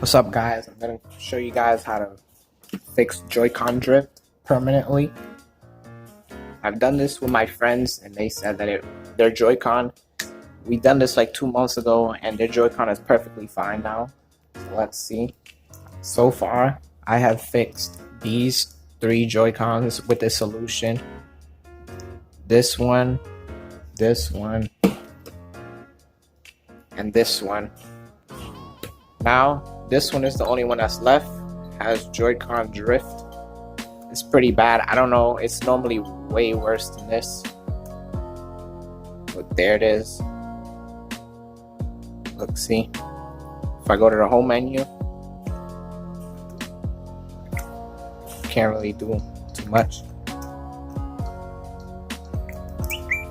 What's up, guys? I'm gonna show you guys how to fix Joy-Con drift permanently. I've done this with my friends and they said that their Joy-Con, we done this like 2 months ago and their Joy-Con is perfectly fine now. So let's see. So far, I have fixed these 3 Joy-Cons with this solution. This one, and this one. Now, this one is the only one that's left. Has Joy-Con drift. It's pretty bad. I don't know. It's normally way worse than this. But there it is. Look, see. If I go to the home menu, can't really do too much.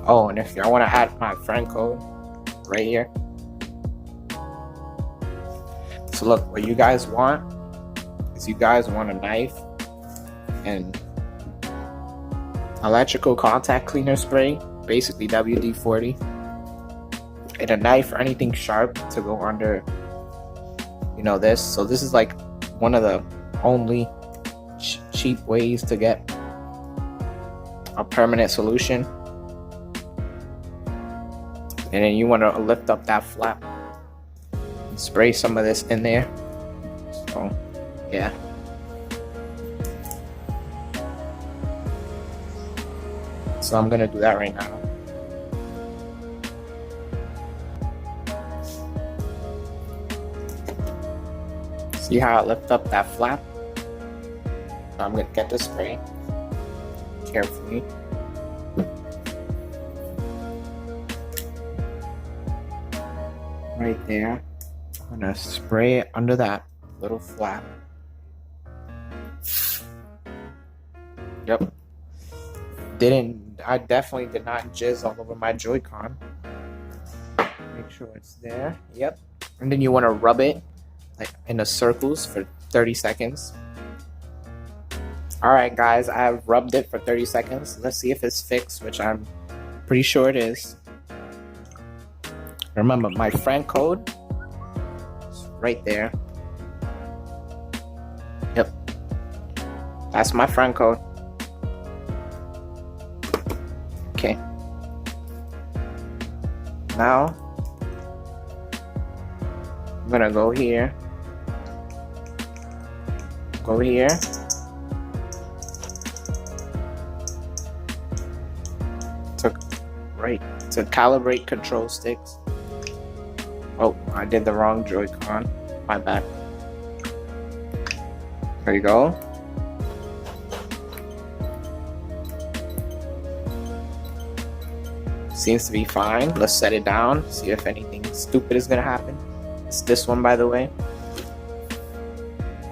Oh, and if I want to add my friend code right here. So look, what you guys want is you guys want a knife and electrical contact cleaner spray, basically WD-40, and a knife or anything sharp to go under, you know, this. So this is like one of the only cheap ways to get a permanent solution. And then you want to lift up that flap and spray some of this in there. So yeah, so I'm gonna do that right now. See how I lift up that flap? So I'm gonna get the spray carefully. Right there. I'm gonna spray it under that little flap. Yep. I definitely did not jizz all over my Joy-Con. Make sure it's there. Yep. And then you want to rub it like in the circles for 30 seconds. Alright guys, I have rubbed it for 30 seconds. Let's see if it's fixed, which I'm pretty sure it is. Remember, my friend code is right there. Yep. That's my friend code. Okay. Now, I'm gonna go here. Go here. To calibrate control sticks. Oh, I did the wrong Joy-Con. My bad. There you go. Seems to be fine. Let's set it down. See if anything stupid is gonna happen. It's this one, by the way.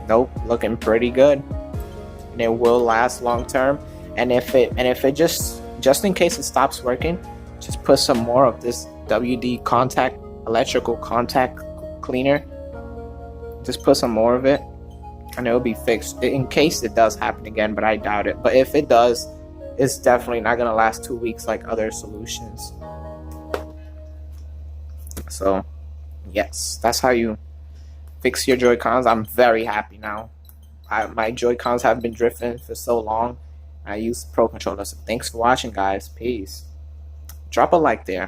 Nope, looking pretty good. And it will last long term. And if it just in case it stops working, just put some more of this WD contact electrical contact cleaner. Just put some more of it and it'll be fixed in case it does happen again, but I doubt it. But if it does, it's definitely not gonna last 2 weeks like other solutions. So yes, that's how you fix your Joy-Cons. I'm very happy now. My Joy-Cons have been drifting for so long. I use Pro Controller. So thanks for watching, guys. Peace. Drop a like there.